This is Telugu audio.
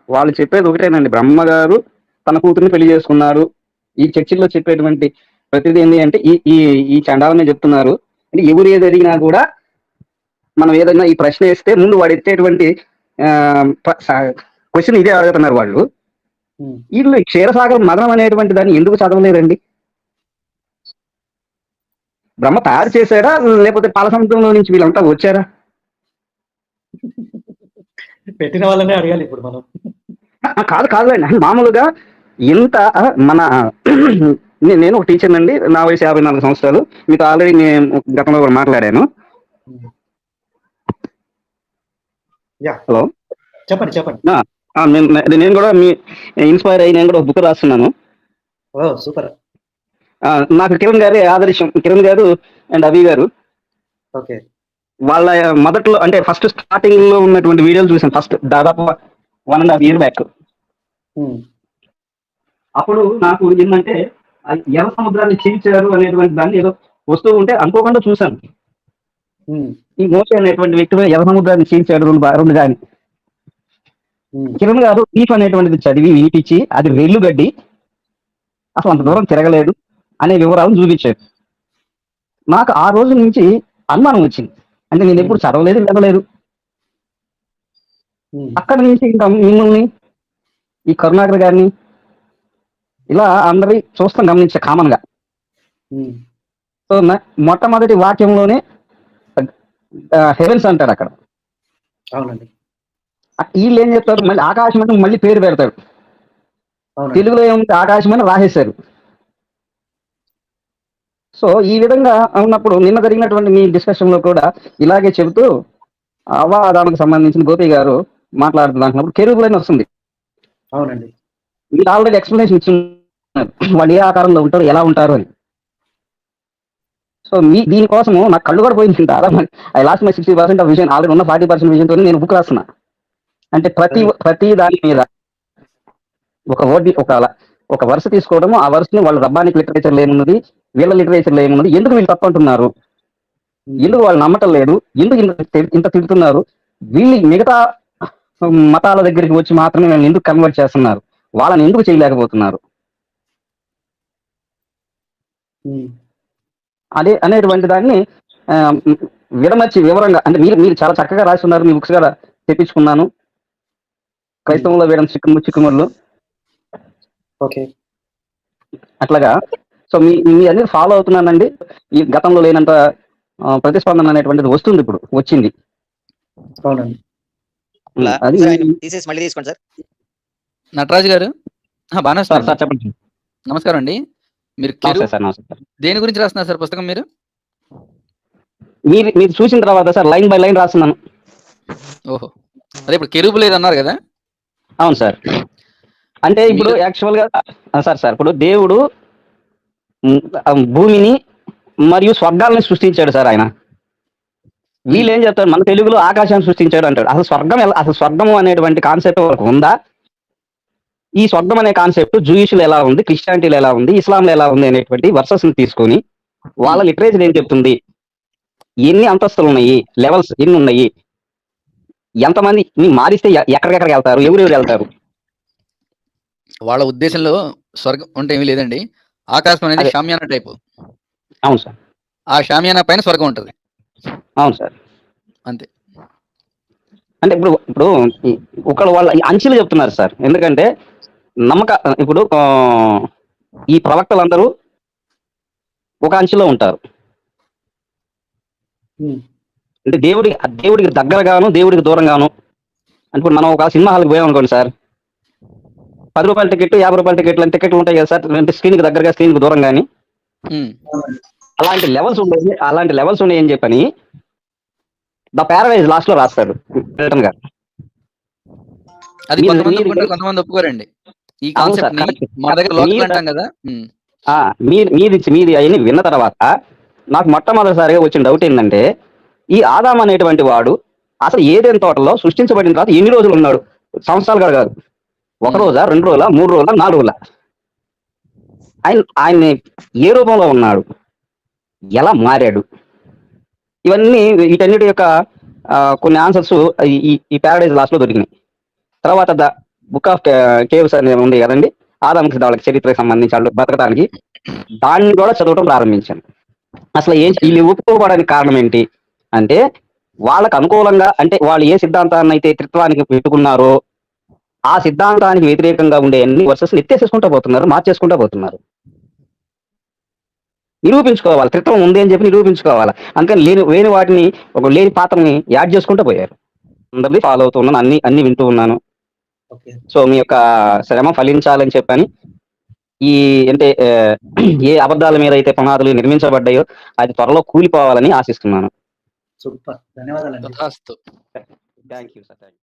వాళ్ళు చెప్పేది ఒకటేనండి. బ్రహ్మగారు తన కూతుర్ని పెళ్లి చేసుకున్నారు. ఈ చర్చిల్లో చెప్పేటువంటి ప్రతిదీ ఏంది అంటే ఈ ఈ ఈ చండాలమే చెప్తున్నారు. అంటే ఎవరు ఏది అడిగినా కూడా మనం ఏదైనా ఈ ప్రశ్న వేస్తే ముందు వాడు ఎత్తేటువంటి క్వశ్చన్ ఇదే అడుగుతున్నారు వాళ్ళు. వీళ్ళు క్షీరసాగర మదనం అనేటువంటి దాన్ని ఎందుకు చదవలేదండి? బ్రహ్మ తయారు చేశారా, లేకపోతే పాల సముద్రంలో నుంచి వీళ్ళంతా వచ్చారా? పెట్టిన వాళ్ళనే అడగాలి ఇప్పుడు మనం. కాదులేండి, మామూలుగా ఇంత మన నేను ఒక టీచర్ అండి, నా వయసు 54 సంవత్సరాలు. మీతో ఆల్రెడీ నేను గతంలో కూడా మాట్లాడాను. హలో, చెప్పండి చెప్పండి. నేను కూడా మీ ఇన్స్పైర్ అయ్యి నేను కూడా ఒక బుక్ రాస్తున్నాను. సూపర్. నాకు కిరణ్ గారి ఆదర్శం, కిరణ్ గారు అండ్ అవి గారు. ఓకే. వాళ్ళ మొదట్లో అంటే ఫస్ట్ స్టార్టింగ్ లో ఉన్నటువంటి వీడియోలు చూసాను, ఫస్ట్ దాదాపు 1.5 years బ్యాక్. అప్పుడు నాకు ఏంటంటే ఎర్ర సముద్రాన్ని చీల్చారు అనేటువంటి దాన్ని ఏదో వస్తూ ఉంటే అనుకోకుండా చూశాను. ఈ మోసే అనేటువంటి వ్యక్తి ఎర్ర సముద్రాన్ని చీల్చాడు రెండు కానీ. కిరణ్ గారు ఈఫ్ అనేటువంటిది చదివి వినిపించి అది రెల్లుగడ్డి అసలు అంత దూరం తిరగలేదు అనే వివరాలను చూపించారు. నాకు ఆ రోజు నుంచి అనుమానం వచ్చింది. అంటే నేను ఎప్పుడు చదవలేదు, చదవలేదు. అక్కడి నుంచి ఇంకా మిమ్మల్ని, ఈ కరుణాకర్ గారిని ఇలా అందరి చూస్తాం గమనించా కామన్ గా. సో మొట్టమొదటి వాక్యంలోనే హెవెన్స్ అంటాడు అక్కడ. అవునండి. వీళ్ళు ఏం చెప్తారు, మళ్ళీ ఆకాశం అని మళ్ళీ పేరు పెడతాడు. తెలుగులో ఏముంది, ఆకాశం అని రాసేశారు. సో ఈ విధంగా ఉన్నప్పుడు నిన్న జరిగినటువంటి మీ డిస్కషన్ లో కూడా ఇలాగే చెబుతూ అవాదానికి సంబంధించిన గోపి గారు మాట్లాడుతున్నప్పుడు కెరూబులని వస్తుంది. అవునండి. మీరు ఆల్రెడీ ఎక్స్ప్లెనేషన్ ఇచ్చున్నారు వాళ్ళు ఏ ఆకారంలో ఉంటారు, ఎలా ఉంటారు అని. సో దీనికోసము నాకు కళ్ళు కూడా పోయింది. చాలా I lost my 60% of vision. Already ఉన్న 40% విజన్తో నేను బుక్ రాస్తున్నా. అంటే ప్రతి దాని మీద ఒక వర్డ్, ఒక వరుస తీసుకోవడము, ఆ వరుసని వాళ్ళ రబ్బానిక్ లిటరేచర్లో ఏమున్నది, వీళ్ళ లిటరేచర్లో ఏమున్నది, ఎందుకు వీళ్ళు తప్పు అంటున్నారు, ఎందుకు వాళ్ళు నమ్మటం లేదు, ఎందుకు ఇంత తిడుతున్నారు, వీళ్ళు మిగతా మతాల దగ్గరికి వచ్చి మాత్రమే వీళ్ళని ఎందుకు కన్వర్ట్ చేస్తున్నారు, వాళ్ళని ఎందుకు చేయలేకపోతున్నారు అనేటువంటి దాన్ని విడమర్చి వివరంగా, అంటే మీరు చాలా చక్కగా రాసి ఉన్నారు. మీ బుక్స్ కూడా తెప్పించుకున్నాను, క్రైస్తవంలో వేయడం చిక్కుముళ్ళు. ఓకే, అట్లాగా. సో మీ అన్ని ఫాలో అవుతున్నానండి. ఈ గతంలో లేనంత ప్రతిస్పందన అనేటువంటిది వస్తుంది, ఇప్పుడు వచ్చింది. అవునండి. తీసేసి మళ్ళీ తీసుకోండి సార్. నటరాజు గారు బాగా సార్ చెప్పండి. నమస్కారం అండి. మీరు దేని గురించి రాస్తున్నారు సార్ పుస్తకం? మీరు చూసిన తర్వాత సార్ లైన్ బై లైన్ రాస్తున్నాను. ఓహో, అదే ఇప్పుడు కెరూబు లేదన్నారు కదా. అవును సార్. అంటే ఇప్పుడు యాక్చువల్ గా సార్ ఇప్పుడు దేవుడు భూమిని మరియు స్వర్గాలను సృష్టించాడు సార్ ఆయన. వీళ్ళు ఏం చెప్తారు, మన తెలుగులో ఆకాశాన్ని సృష్టించాడు అంటాడు. అసలు స్వర్గం అనేటువంటి కాన్సెప్ట్ వరకు ఉందా? ఈ స్వర్గం అనే కాన్సెప్ట్ జూయిష్లు ఎలా ఉంది, క్రిస్టియానిటీలో ఎలా ఉంది, ఇస్లాంలో ఎలా ఉంది అనేటువంటి వర్సెస్ ని తీసుకొని వాళ్ళ లిటరేచర్ ఏం చెప్తుంది, ఎన్ని అంతస్తులు ఉన్నాయి, లెవెల్స్ ఎన్ని ఉన్నాయి, ఎంతమంది మారిస్తే ఎక్కడికెక్కడికి వెళ్తారు, ఎవరెవరు వెళ్తారు. వాళ్ళ ఉద్దేశంలో స్వర్గం అంటే ఏమీ లేదండి. ఆకాశం అనేది షామియానా టైపు. అవును సార్. ఆ షామియానా పైన స్వర్గం ఉంటుంది. అవును సార్, అంతే. అంటే ఇప్పుడు ఒకళ్ళు వాళ్ళ అంచెలు చెప్తున్నారు సార్. ఎందుకంటే ఇప్పుడు ఈ ప్రవక్తలందరూ ఒక అంచెలో ఉంటారు. అంటే దేవుడికి దగ్గరగాను, దేవుడికి దూరంగాను. అంటే ఇప్పుడు మనం ఒక సినిమా హాల్కి పోయాం అనుకోండి సార్, 10 రూపాయల టికెట్, 50 రూపాయల టికెట్లు ఉంటాయి కదా సార్. అంటే స్క్రీన్కి దగ్గరగా, స్క్రీన్కి దూరం కానీ అలాంటి లెవెల్స్ ఉన్నాయని చెప్పని ద పారడైజ్ లాస్ట్ లో రాస్తాడు మిల్టన్ గారు. అది కొంతమంది ఒప్పుకోరండి ఈ కాన్సెప్ట్ ని. మన దగ్గర లోకల్ అంటాం కదా. మీది అవన్నీ విన్న తర్వాత నాకు మొట్టమొదటిసారిగా వచ్చిన డౌట్ ఏంటంటే, ఈ ఆదాం అనేటువంటి వాడు అసలు ఏదైనా తోటలో సృష్టించబడిన తర్వాత ఎన్ని రోజులు ఉన్నాడు? సంవత్సరాలు కాదు, 1 రోజా, 2 రోజులా, 3 రోజులా, 4 రోజులా? ఆయన్ని ఏ రూపంలో ఉన్నాడు, ఎలా మారాడు, ఇవన్నీ వీటన్నిటి యొక్క కొన్ని ఆన్సర్స్ ఈ పారడైజ్ లాస్ట్ లో దొరికినాయి. తర్వాత బుక్ ఆఫ్ కేవ్స్ అనేది ఉంది కదండి, ఆదాముకి వాళ్ళకి చరిత్రకు సంబంధించి వాళ్ళు బతకడానికి, దాన్ని కూడా చదవటం ప్రారంభించాను. అసలు వీళ్ళు ఒప్పుకోవడానికి కారణం ఏంటి అంటే, వాళ్ళకు అనుకూలంగా అంటే వాళ్ళు ఏ సిద్ధాంతాన్ని అయితే త్రిత్వానికి పెట్టుకున్నారో ఆ సిద్ధాంతానికి వ్యతిరేకంగా ఉండే అన్ని వర్సెస్ ఎత్తేసేసుకుంటూ పోతున్నారు, మార్చేసుకుంటూ పోతున్నారు. నిరూపించుకోవాలి, త్రిత్వం ఉంది అని చెప్పి నిరూపించుకోవాలి. అందుకని లేని వాటిని ఒక లేని పాత్రని యాడ్ చేసుకుంటూ పోయారు. అందరినీ ఫాలో అవుతూ ఉన్నాను, అన్ని వింటూ ఉన్నాను. ఓకే. సో మీ యొక్క శ్రమ ఫలించాలని చెప్పని అంటే ఏ అబద్ధాల మీద అయితే పునాదులు నిర్మించబడ్డాయో అది త్వరలో కూలిపోవాలని ఆశిస్తున్నాను. సూపర్. ధన్యవాదాలండి. తథాస్తు. Thank you sir.